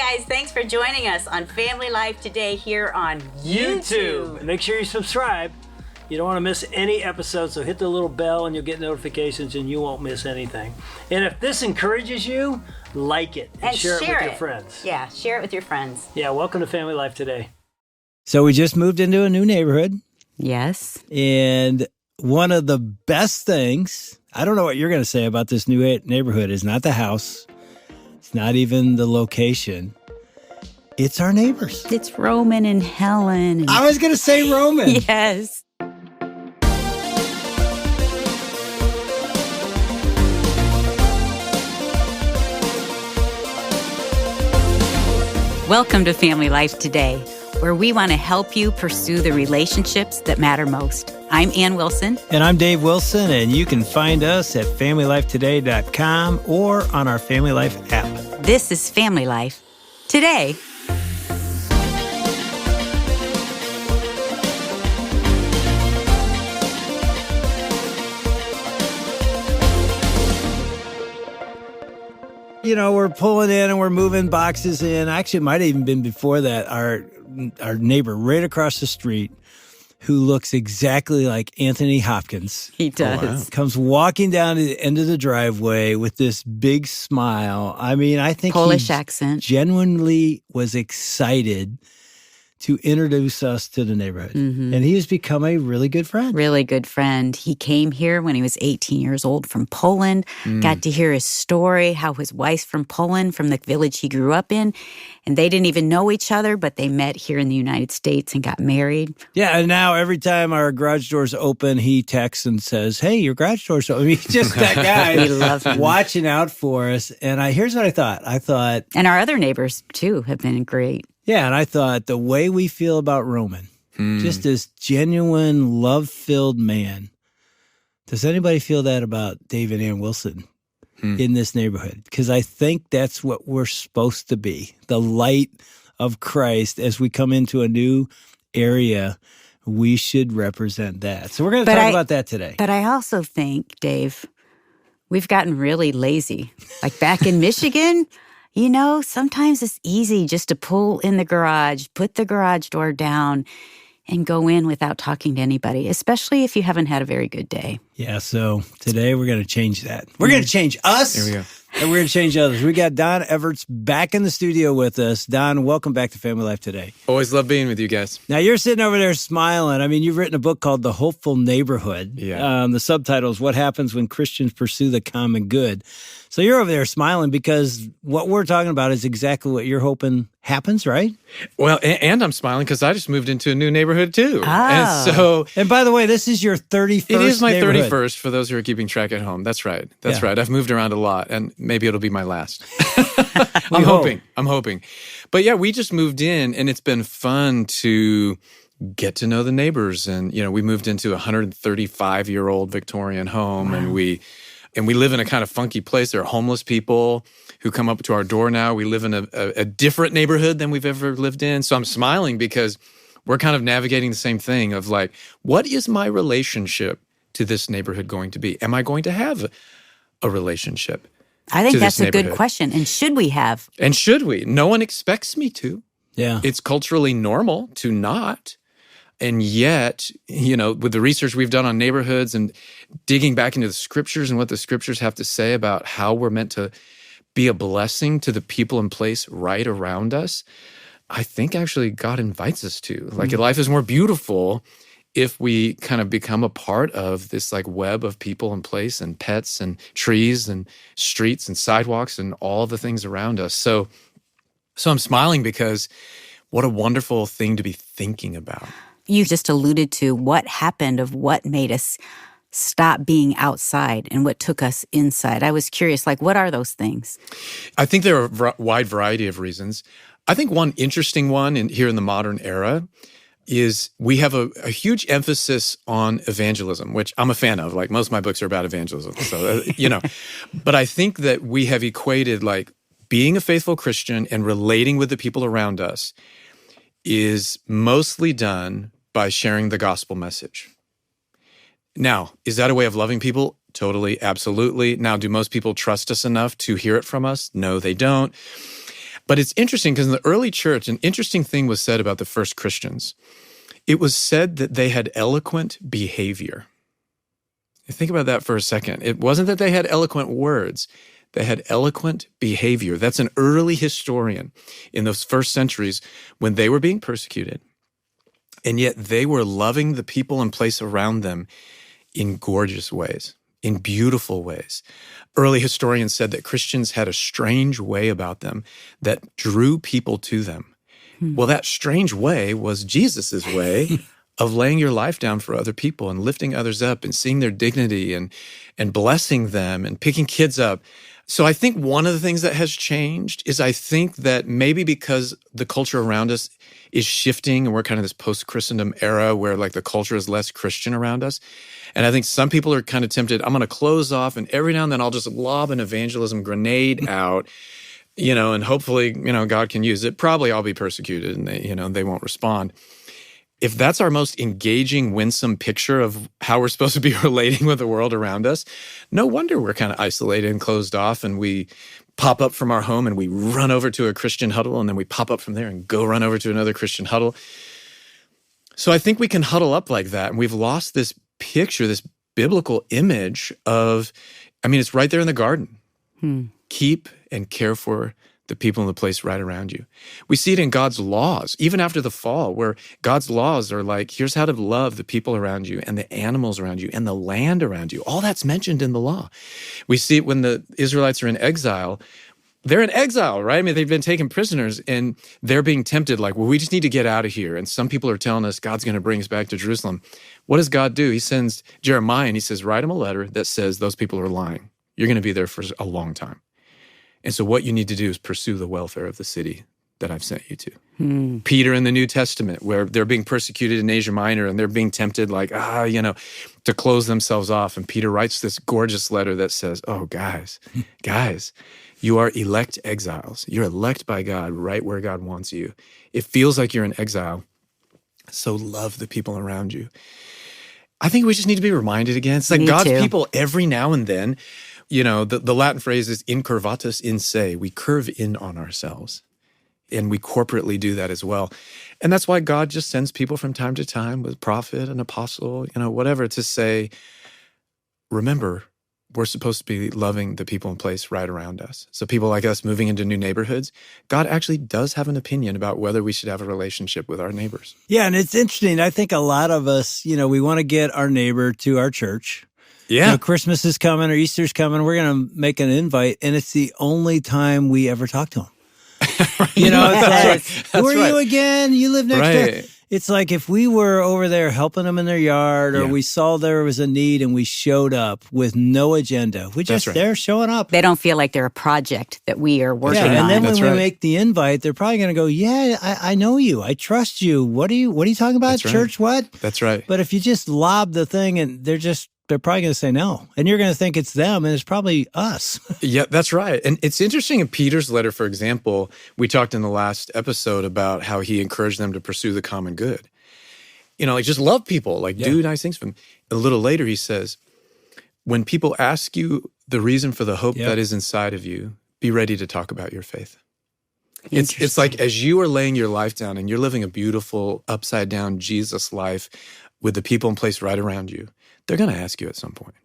guys, thanks for joining us on Family Life today here on YouTube. Make sure you subscribe. You don't want to miss any episodes, so hit the little bell and you'll get notifications and you won't miss anything. And if this encourages you, like it and share it with your friends. Yeah, share it with your friends. Yeah, welcome to Family Life today. So we just moved into a new neighborhood. Yes. And one of the best things, I don't know what you're going to say about this new neighborhood, is not the house. It's not even the location. It's our neighbors. It's Roman and Helen. I was going to say Roman. Yes. Welcome to Family Life Today, where we want to help you pursue the relationships that matter most. I'm Ann Wilson. And I'm Dave Wilson, and you can find us at FamilyLifeToday.com or on our Family Life app. This is Family Life Today. You know, we're pulling in and we're moving boxes in. Actually, it might have even been before that. Our neighbor right across the street, who looks exactly like Anthony Hopkins. He does. Oh, wow. Comes walking down to the end of the driveway with this big smile. I mean, I think Polish accent. Genuinely was excited to introduce us to the neighborhood. Mm-hmm. And he has become a really good friend. Really good friend. He came here when he was 18 years old from Poland, got to hear his story, how his wife's from Poland, from the village he grew up in. And they didn't even know each other, but they met here in the United States and got married. Yeah, and now every time our garage doors open, he texts and says, "Hey, your garage door's open." He's just that guy. We love him. Watching out for us. And here's what I thought. And our other neighbors, too, have been great. Yeah, and I thought the way we feel about Roman, just this genuine, love-filled man, does anybody feel that about Dave and Ann Wilson in this neighborhood? Because I think that's what we're supposed to be, the light of Christ. As we come into a new area, we should represent that. So we're going to talk about that today. But I also think, Dave, we've gotten really lazy. Like back in Michigan, you know, sometimes it's easy just to pull in the garage, put the garage door down, and go in without talking to anybody, especially if you haven't had a very good day. Yeah, so today we're going to change that. We're going to change us. Here we go. And we're going to change others. We got Don Everts back in the studio with us. Don, welcome back to Family Life Today. Always love being with you guys. Now, you're sitting over there smiling. I mean, you've written a book called The Hopeful Neighborhood. Yeah. The subtitle is What Happens When Christians Pursue the Common Good. So you're over there smiling because what we're talking about is exactly what you're hoping happens, right? Well, and I'm smiling because I just moved into a new neighborhood too. Oh. And by the way, this is your 31st It is my neighborhood. 31st for those who are keeping track at home. That's right. That's right. I've moved around a lot, and maybe it'll be my last. I'm hoping. But yeah, we just moved in, and it's been fun to get to know the neighbors. And, you know, we moved into a 135-year-old Victorian home, and we live in a kind of funky place. There are homeless people who come up to our door now. We live in a different neighborhood than we've ever lived in. So I'm smiling because we're kind of navigating the same thing of like, what is my relationship to this neighborhood going to be? Am I going to have a relationship? I think that's a good question. And should we have? And should we? No one expects me to. Yeah. It's culturally normal to not. And yet, you know, with the research we've done on neighborhoods and digging back into the scriptures and what the scriptures have to say about how we're meant to be a blessing to the people and place right around us, I think actually God invites us to. Like, life is more beautiful if we kind of become a part of this like web of people and place and pets and trees and streets and sidewalks and all the things around us. So I'm smiling because what a wonderful thing to be thinking about. You just alluded to what happened of what made us stop being outside and what took us inside. I was curious, like, what are those things? I think there are a wide variety of reasons. I think one interesting one here in the modern era is we have a huge emphasis on evangelism, which I'm a fan of. Like, most of my books are about evangelism. So, you know, but I think that we have equated like being a faithful Christian and relating with the people around us is mostly done by sharing the gospel message. Now, is that a way of loving people? Totally, absolutely. Now, do most people trust us enough to hear it from us? No, they don't. But it's interesting because in the early church, an interesting thing was said about the first Christians. It was said that they had eloquent behavior. Think about that for a second. It wasn't that they had eloquent words. They had eloquent behavior. That's an early historian in those first centuries when they were being persecuted. And yet they were loving the people and place around them in gorgeous ways, in beautiful ways. Early historians said that Christians had a strange way about them that drew people to them. Well, that strange way was Jesus's way of laying your life down for other people and lifting others up and seeing their dignity and blessing them and picking kids up. So I think one of the things that has changed is I think that maybe because the culture around us is shifting and we're kind of this post-Christendom era where like the culture is less Christian around us. And I think some people are kind of tempted, I'm going to close off and every now and then I'll just lob an evangelism grenade out, and hopefully, God can use it. Probably I'll be persecuted and they won't respond. If that's our most engaging, winsome picture of how we're supposed to be relating with the world around us, no wonder we're kind of isolated and closed off and we pop up from our home and we run over to a Christian huddle and then we pop up from there and go run over to another Christian huddle. So I think we can huddle up like that and we've lost this picture, this biblical image of, it's right there in the garden. Keep and care for the people in the place right around you. We see it in God's laws, even after the fall, where God's laws are like, here's how to love the people around you and the animals around you and the land around you. All that's mentioned in the law. We see it when the Israelites are in exile. They're in exile, right? They've been taken prisoners and they're being tempted like, well, we just need to get out of here. And some people are telling us God's going to bring us back to Jerusalem. What does God do? He sends Jeremiah and he says, write him a letter that says those people are lying. You're going to be there for a long time. And so what you need to do is pursue the welfare of the city that I've sent you to. Peter in the New Testament, where they're being persecuted in Asia Minor and they're being tempted like, to close themselves off. And Peter writes this gorgeous letter that says, oh, guys, you are elect exiles. You're elect by God right where God wants you. It feels like you're in exile. So love the people around you. I think we just need to be reminded again. It's like Me God's too. people every now and then. The Latin phrase is incurvatus in se. We curve in on ourselves. And we corporately do that as well. And that's why God just sends people from time to time with prophet, an apostle, whatever, to say, remember, we're supposed to be loving the people in place right around us. So people like us moving into new neighborhoods, God actually does have an opinion about whether we should have a relationship with our neighbors. Yeah, and it's interesting. I think a lot of us, we want to get our neighbor to our church. Yeah. Christmas is coming or Easter's coming. We're going to make an invite, and it's the only time we ever talk to them. It's like, who are you again? You live next door. It's like if we were over there helping them in their yard or we saw there was a need and we showed up with no agenda. We're just there showing up. They don't feel like they're a project that we are working on. And then when we make the invite, they're probably going to go, I know you. I trust you. What are you talking about? That's Church what? That's right. But if you just lob the thing and they're probably going to say no. And you're going to think it's them, and it's probably us. Yeah, that's right. And it's interesting in Peter's letter, for example, we talked in the last episode about how he encouraged them to pursue the common good. Just love people, do nice things for them. A little later, he says, when people ask you the reason for the hope that is inside of you, be ready to talk about your faith. It's like as you are laying your life down and you're living a beautiful, upside-down Jesus life with the people in place right around you, they're going to ask you at some point.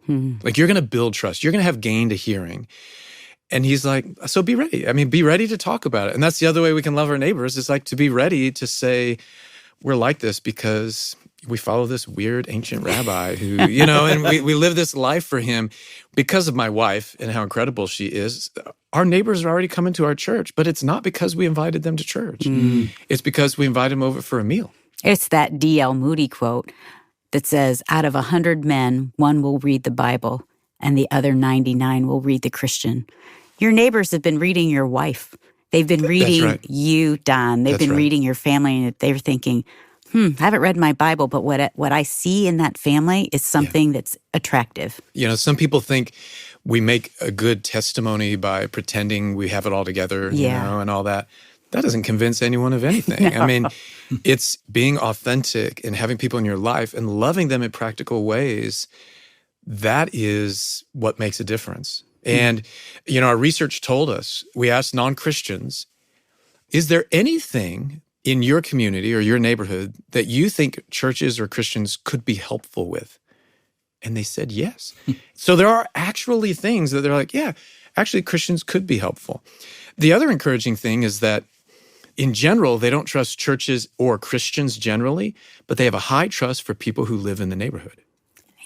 Like you're going to build trust. You're going to have gained a hearing. And he's like, so be ready. Be ready to talk about it. And that's the other way we can love our neighbors is like to be ready to say, we're like this because we follow this weird ancient rabbi who, and we live this life for him because of my wife and how incredible she is. Our neighbors are already coming to our church, but it's not because we invited them to church. It's because we invited them over for a meal. It's that D.L. Moody quote that says, out of 100 men, one will read the Bible and the other 99 will read the Christian. Your neighbors have been reading your wife. They've been reading you, Don. They've been reading your family, and they're thinking, I haven't read my Bible, but what I see in that family is something that's attractive. Some people think we make a good testimony by pretending we have it all together, and all that. That doesn't convince anyone of anything. No. It's being authentic and having people in your life and loving them in practical ways. That is what makes a difference. And, our research told us, we asked non-Christians, is there anything in your community or your neighborhood that you think churches or Christians could be helpful with? And they said yes. So there are actually things that they're like, yeah, actually Christians could be helpful. The other encouraging thing is that in general, they don't trust churches or Christians generally, but they have a high trust for people who live in the neighborhood.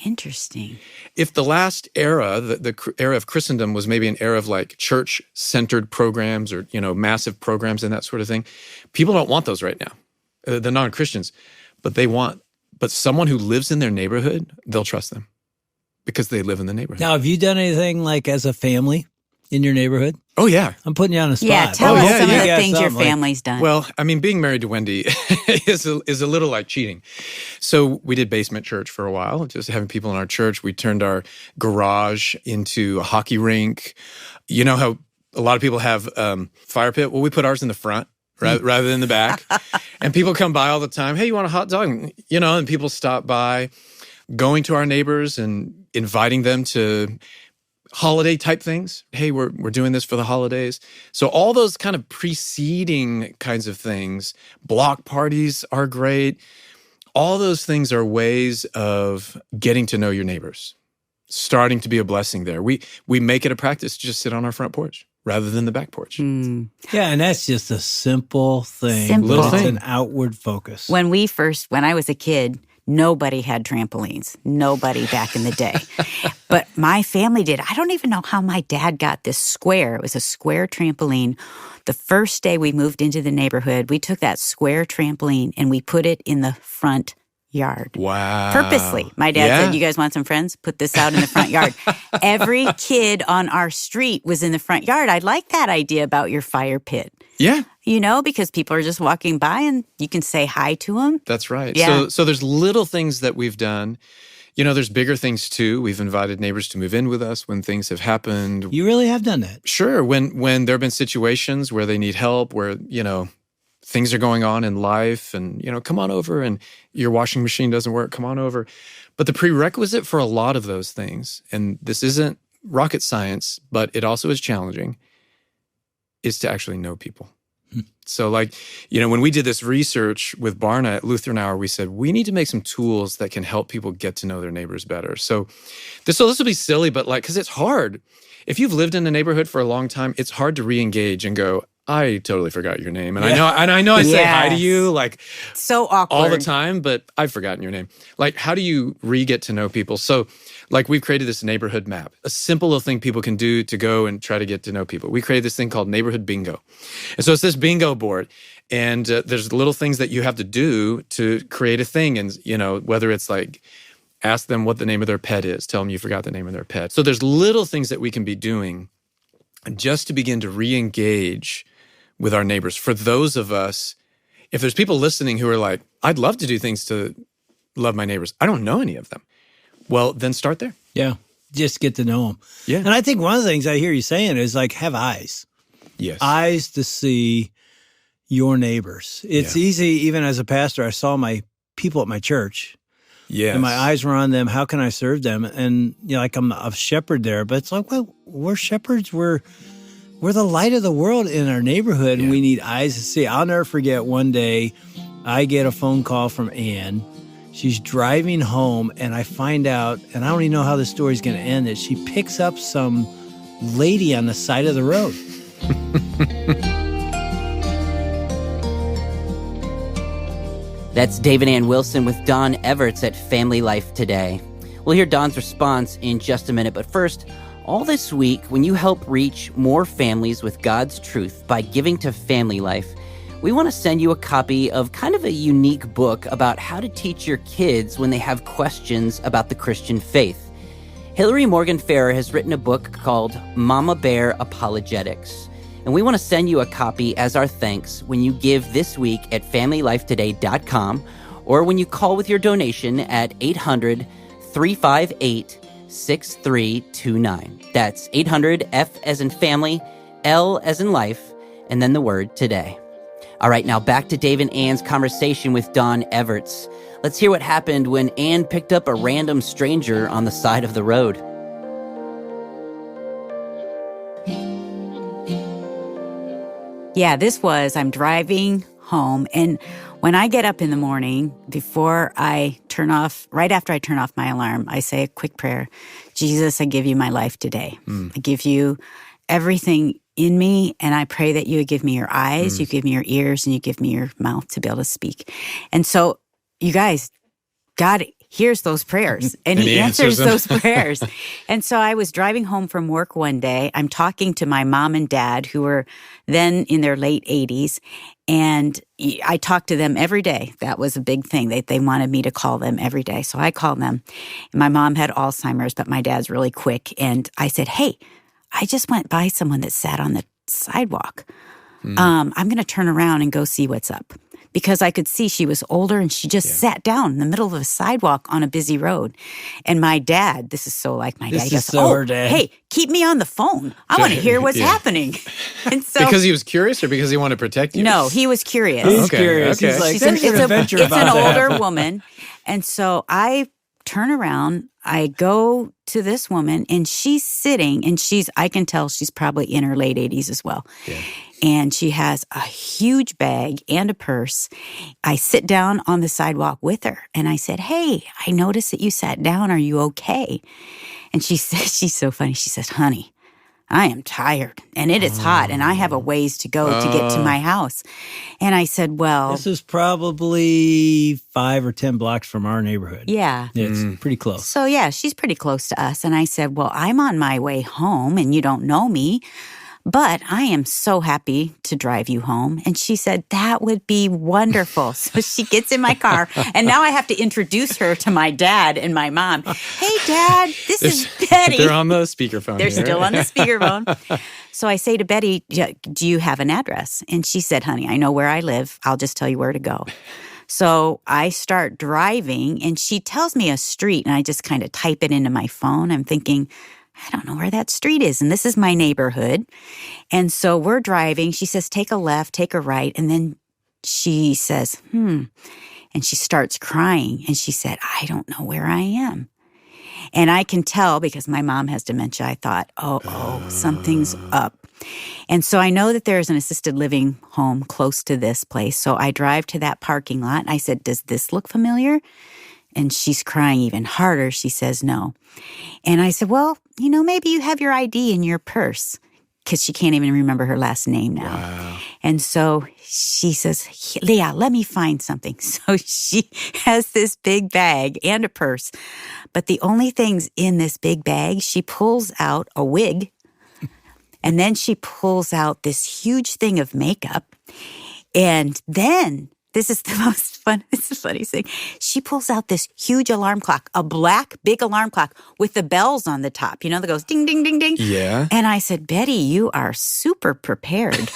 Interesting. If the last era, the era of Christendom was maybe an era of like church-centered programs or, massive programs and that sort of thing, people don't want those right now, the non-Christians, but someone who lives in their neighborhood, they'll trust them because they live in the neighborhood. Now, have you done anything like as a family in your neighborhood? Oh, yeah. I'm putting you on the spot. Yeah, tell us some of the You got things your something family's done. Well, I mean, being married to Wendy is a little like cheating. So we did basement church for a while, just having people in our church. We turned our garage into a hockey rink. You know how a lot of people have fire pit? Well, we put ours in the front rather than the back. And people come by all the time. Hey, you want a hot dog? And people stop by, going to our neighbors and inviting them to holiday type things. Hey, we're doing this for the holidays. So all those kind of preceding kinds of things, block parties are great. All those things are ways of getting to know your neighbors, starting to be a blessing there. We make it a practice to just sit on our front porch rather than the back porch. Yeah, and that's just a simple thing. Simple. It's an outward focus. When I was a kid, nobody had trampolines. Nobody back in the day. But my family did. I don't even know how my dad got this square. It was a square trampoline. The first day we moved into the neighborhood, we took that square trampoline and we put it in the front yard. Wow. Purposely. My dad said, you guys want some friends? Put this out in the front yard. Every kid on our street was in the front yard. I like that idea about your fire pit. Yeah. Because people are just walking by and you can say hi to them. That's right. Yeah. So there's little things that we've done. There's bigger things too. We've invited neighbors to move in with us when things have happened. You really have done that? Sure. When there have been situations where they need help, where, things are going on in life and, come on over, and your washing machine doesn't work, come on over. But the prerequisite for a lot of those things, and this isn't rocket science, but it also is challenging, is to actually know people. So when we did this research with Barna at Lutheran Hour, we said, we need to make some tools that can help people get to know their neighbors better. So this will be silly, but because it's hard. If you've lived in a neighborhood for a long time, it's hard to re-engage and go, I totally forgot your name. And I know I say hi to you so awkward all the time, but I've forgotten your name. How do you re-get to know people? So we've created this neighborhood map, a simple little thing people can do to go and try to get to know people. We created this thing called Neighborhood Bingo. And so it's this bingo board. And there's little things that you have to do to create a thing. And, whether it's ask them what the name of their pet is, tell them you forgot the name of their pet. So there's little things that we can be doing just to begin to re-engage with our neighbors. For those of us, if there's people listening who are I'd love to do things to love my neighbors. I don't know any of them. Well, then start there. Yeah, just get to know them. Yeah. And I think one of the things I hear you saying is have eyes. Yes. Eyes to see your neighbors. It's easy, even as a pastor, I saw my people at my church. Yes. And my eyes were on them. How can I serve them? And I'm a shepherd there, but it's well, we're shepherds. We're the light of the world in our neighborhood, and we need eyes to see. I'll never forget one day I get a phone call from Ann. She's driving home, and I find out, and I don't even know how the story's going to end, that she picks up some lady on the side of the road. That's Dave and Ann Wilson with Don Everts at Family Life Today. We'll hear Don's response in just a minute, but first, all this week, when you help reach more families with God's truth by giving to Family Life, we want to send you a copy of kind of a unique book about how to teach your kids when they have questions about the Christian faith. Hillary Morgan Farrer has written a book called Mama Bear Apologetics, and we want to send you a copy as our thanks when you give this week at FamilyLifeToday.com or when you call with your donation at 800-358-6329. That's 800 F as in family, L as in life, and then the word today. All right, now back to Dave and Ann's conversation with Don Everts. Let's hear what happened when Ann picked up a random stranger on the side of the road. Yeah, I'm driving home, and when I get up in the morning, right after I turn off my alarm, I say a quick prayer. Jesus, I give you my life today. I give you everything in me, and I pray that you would give me your eyes, you give me your ears, and you give me your mouth to be able to speak. And so, you guys, God hears those prayers and he answers those prayers. And so I was driving home from work one day. I'm talking to my mom and dad, who were then in their late 80s. And I talked to them every day. That was a big thing. They wanted me to call them every day. So I called them. My mom had Alzheimer's, but my dad's really quick. And I said, hey, I just went by someone that sat on the sidewalk. I'm going to turn around and go see what's up. Because I could see she was older and she just sat down in the middle of a sidewalk on a busy road. And my dad, this is so like my dad, he goes, her dad. Hey, keep me on the phone. I want to hear what's happening. And so, because he was curious or because he wanted to protect you? No, he was curious. He's curious. Okay. He's like, It's an older happen. woman. And so I turn around, I go to this woman, and she's sitting, and I can tell she's probably in her late 80s as well. Yeah. And she has a huge bag and a purse. I sit down on the sidewalk with her, and I said, hey, I noticed that you sat down. Are you okay? And she says, she's so funny. She says, honey, I am tired, and it is hot, and I have a ways to go to get to my house. And I said, well... This is probably 5 or 10 blocks from our neighborhood. Yeah. It's pretty close. So, yeah, she's pretty close to us. And I said, well, I'm on my way home, and you don't know me, but I am so happy to drive you home. And she said, that would be wonderful. So she gets in my car, and now I have to introduce her to my dad and my mom. Hey, Dad, this is Betty. They're on the speakerphone. They're still on the speakerphone. So I say to Betty, do you have an address? And she said, honey, I know where I live. I'll just tell you where to go. So I start driving, and she tells me a street, and I just kind of type it into my phone. I'm thinking, I don't know where that street is, and this is my neighborhood. And so we're driving. She says, take a left, take a right. And then she says, and she starts crying. And she said, I don't know where I am. And I can tell because my mom has dementia. I thought, something's up. And so I know that there's an assisted living home close to this place. So I drive to that parking lot. And I said, does this look familiar? And she's crying even harder. She says no. And I said, well, maybe you have your ID in your purse, because she can't even remember her last name now. Wow. And so she says, Leah, let me find something. So she has this big bag and a purse. But the only things in this big bag, she pulls out a wig, and then she pulls out this huge thing of makeup. And then... this is the most fun. It's the funniest thing. She pulls out this huge alarm clock, a black, big alarm clock with the bells on the top, that goes ding, ding, ding, ding. Yeah. And I said, Betty, you are super prepared.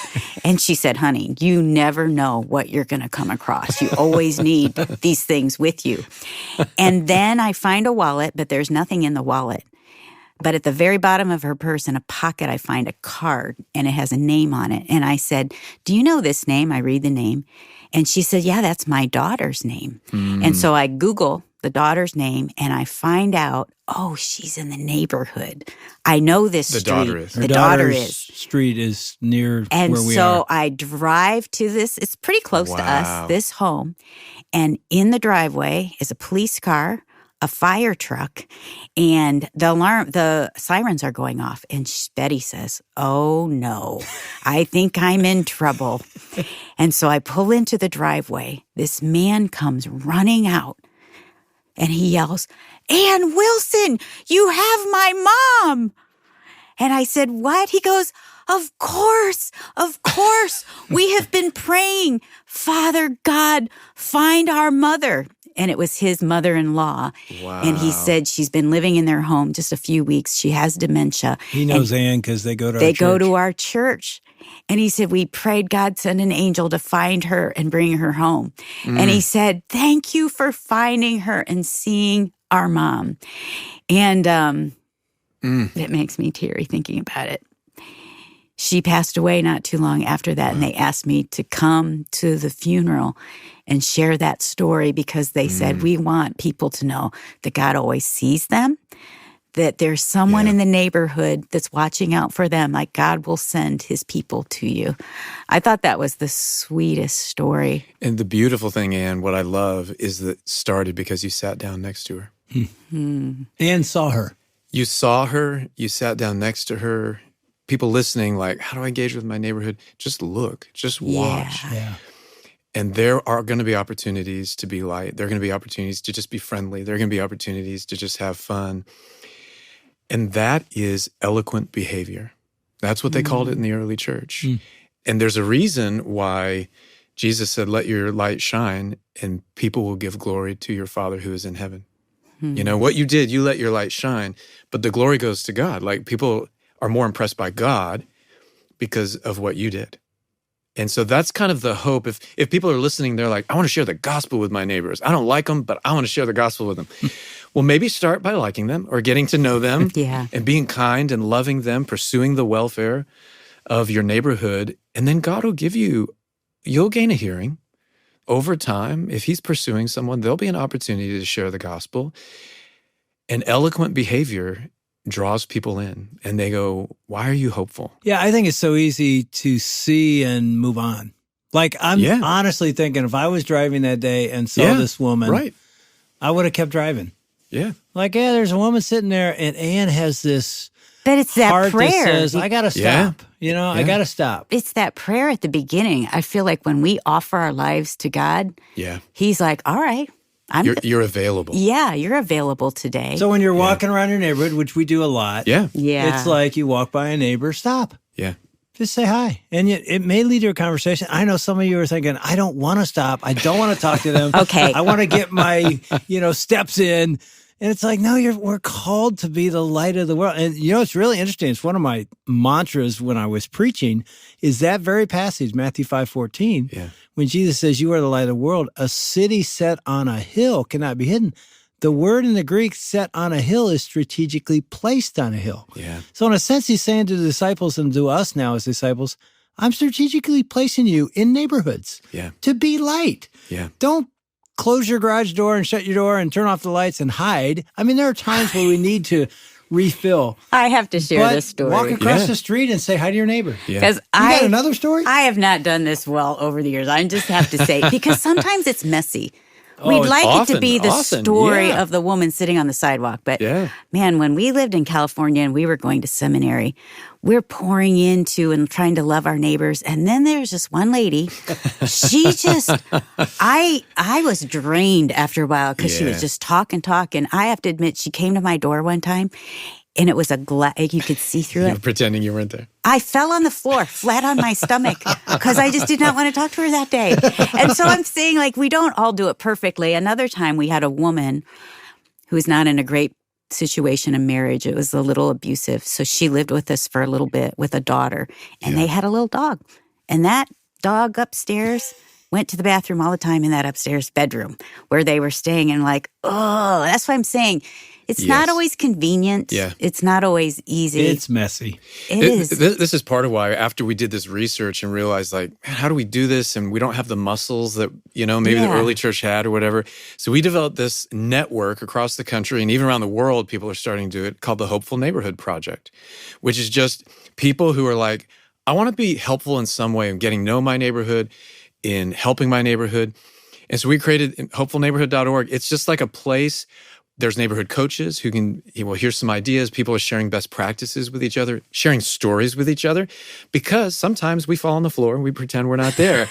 And she said, honey, you never know what you're going to come across. You always need these things with you. And then I find a wallet, but there's nothing in the wallet. But at the very bottom of her purse in a pocket, I find a card, and it has a name on it. And I said, do you know this name? I read the name. And she said, yeah, that's my daughter's name. And so I Google the daughter's name, and I find out, she's in the neighborhood. I know this street. Her The daughter daughter's is. street is near And where we so are. I drive to this. It's pretty close to Wow. us, this home. And in the driveway is a police car, a fire truck, and the sirens are going off. And Betty says, oh no, I think I'm in trouble. And so I pull into the driveway. This man comes running out, and he yells, Ann Wilson, you have my mom. And I said, what? He goes, of course. We have been praying, Father God, find our mother. And it was his mother-in-law. Wow. And he said she's been living in their home just a few weeks. She has dementia. He knows Ann because they go to our church. They go to our church. And he said, we prayed God send an angel to find her and bring her home. And he said, thank you for finding her and seeing our mom. And it makes me teary thinking about it. She passed away not too long after that, and they asked me to come to the funeral and share that story because they said, we want people to know that God always sees them, that there's someone Yeah. in the neighborhood that's watching out for them, like God will send his people to you. I thought that was the sweetest story. And the beautiful thing, Anne, what I love is that it started because you sat down next to her. And saw her. You saw her, you sat down next to her. People listening, like, how do I engage with my neighborhood? Just look, just watch. Yeah. And there are going to be opportunities to be light. There are going to be opportunities to just be friendly. There are going to be opportunities to just have fun. And that is eloquent behavior. That's what they called it in the early church. And there's a reason why Jesus said, let your light shine and people will give glory to your Father who is in heaven. You know, what you did, you let your light shine, but the glory goes to God. Like, people are more impressed by God because of what you did. And so that's kind of the hope. If people are listening, they're like, I want to share the gospel with my neighbors. I don't like them, but I want to share the gospel with them. Well, maybe start by liking them or getting to know them and being kind and loving them, pursuing the welfare of your neighborhood. And then God will give you'll gain a hearing. Over time, if he's pursuing someone, there'll be an opportunity to share the gospel. And eloquent behavior draws people in, and they go, why are you hopeful? Yeah, I think it's so easy to see and move on. Like, I'm honestly thinking if I was driving that day and saw this woman, I would have kept driving. Yeah. Like, there's a woman sitting there, and Anne has this But it's that heart prayer. that says, I got to stop. You know, I got to stop. It's that prayer at the beginning. I feel like when we offer our lives to God, he's like, all right. You're available. Yeah, you're available today. So when you're walking around your neighborhood, which we do a lot, it's like you walk by a neighbor, stop. Yeah. Just say hi. And it may lead to a conversation. I know some of you are thinking, I don't want to stop. I don't want to talk to them. Okay. I want to get my, steps in. And it's like, no, we're called to be the light of the world. And it's really interesting. It's one of my mantras when I was preaching is that very passage, Matthew 5:14, when Jesus says, you are the light of the world, a city set on a hill cannot be hidden. The word in the Greek set on a hill is strategically placed on a hill. Yeah. So in a sense, he's saying to the disciples and to us now as disciples, I'm strategically placing you in neighborhoods to be light. Yeah. Don't close your garage door and shut your door and turn off the lights and hide. I mean, there are times where we need to refill. I have to share this story. Walk across the street and say hi to your neighbor. Because You got another story? I have not done this well over the years. I just have to say, because sometimes it's messy. We'd like it to be the story of the woman sitting on the sidewalk. But man, when we lived in California and we were going to seminary, we're pouring into and trying to love our neighbors. And then there's this one lady, she just, I was drained after a while because she was just talk. And I have to admit, she came to my door one time and it was you could see through You it. were pretending you weren't there. I fell on the floor, flat on my stomach, because I just did not want to talk to her that day. And so I'm saying, like, we don't all do it perfectly. Another time we had a woman who was not in a great situation in marriage. It was a little abusive. So she lived with us for a little bit with a daughter, and they had a little dog. And that dog upstairs went to the bathroom all the time in that upstairs bedroom where they were staying. And like, oh, that's what I'm saying. It's not always convenient. Yeah. It's not always easy. It's messy. It is. This is part of why after we did this research and realized, like, man, how do we do this? And we don't have the muscles that, maybe the early church had or whatever. So we developed this network across the country and even around the world, people are starting to do it, called the Hopeful Neighborhood Project, which is just people who are like, I want to be helpful in some way in getting to know my neighborhood, in helping my neighborhood. And so we created hopefulneighborhood.org. It's just like a place. There's neighborhood coaches who can, here's some ideas. People are sharing best practices with each other, sharing stories with each other, because sometimes we fall on the floor and we pretend we're not there.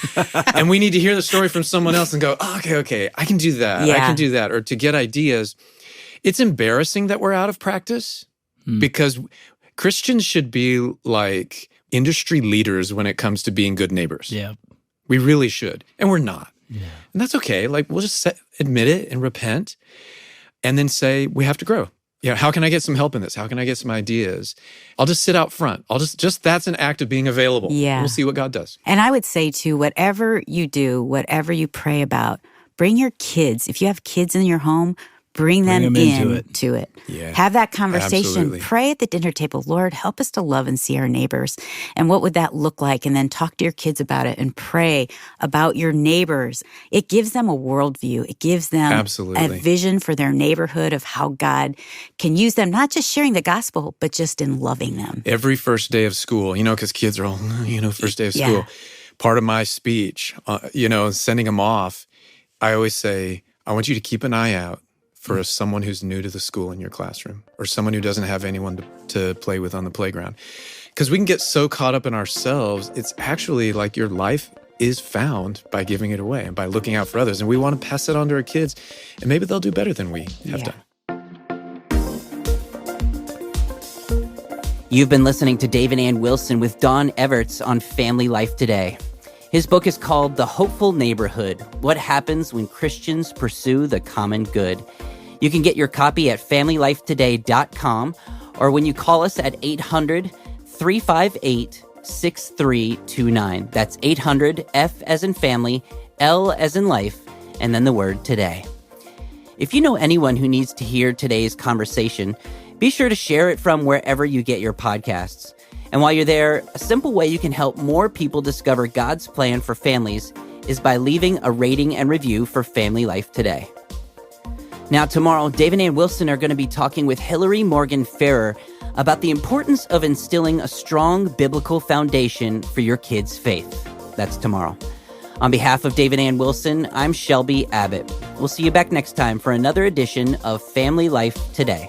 And we need to hear the story from someone else and go, oh, okay, I can do that. I can do that. Or to get ideas. It's embarrassing that we're out of practice because Christians should be like industry leaders when it comes to being good neighbors. Yeah. We really should. And we're not. Yeah. And that's okay. Like, we'll just admit it and repent. And then say, we have to grow. How can I get some help in this? How can I get some ideas? I'll just sit out front. I'll just that's an act of being available. Yeah. We'll see what God does. And I would say too, whatever you do, whatever you pray about, bring your kids. If you have kids in your home, Bring them into it. into it. Yeah, Have that conversation. absolutely. Pray at the dinner table. Lord, help us to love and see our neighbors. And what would that look like? And then talk to your kids about it and pray about your neighbors. It gives them a worldview. It gives them Absolutely. a vision for their neighborhood of how God can use them, not just sharing the gospel, but just in loving them. Every first day of school, because kids are all, first day of school. Yeah. Part of my speech, sending them off, I always say, I want you to keep an eye out for someone who's new to the school in your classroom or someone who doesn't have anyone to play with on the playground. Because we can get so caught up in ourselves, it's actually like your life is found by giving it away and by looking out for others. And we want to pass it on to our kids, and maybe they'll do better than we have done. You've been listening to Dave and Ann Wilson with Don Everts on Family Life Today. His book is called The Hopeful Neighborhood: What Happens When Christians Pursue the Common Good. You can get your copy at FamilyLifeToday.com or when you call us at 800-358-6329. That's 800, F as in family, L as in life, and then the word today. If you know anyone who needs to hear today's conversation, be sure to share it from wherever you get your podcasts. And while you're there, a simple way you can help more people discover God's plan for families is by leaving a rating and review for Family Life Today. Now, tomorrow, Dave and Ann Wilson are going to be talking with Hillary Morgan Farrer about the importance of instilling a strong biblical foundation for your kids' faith. That's tomorrow. On behalf of Dave and Ann Wilson, I'm Shelby Abbott. We'll see you back next time for another edition of Family Life Today.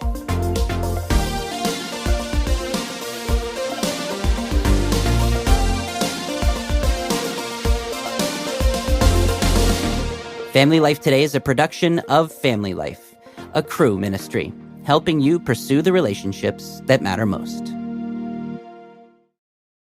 Family Life Today is a production of Family Life, a Crew ministry, helping you pursue the relationships that matter most.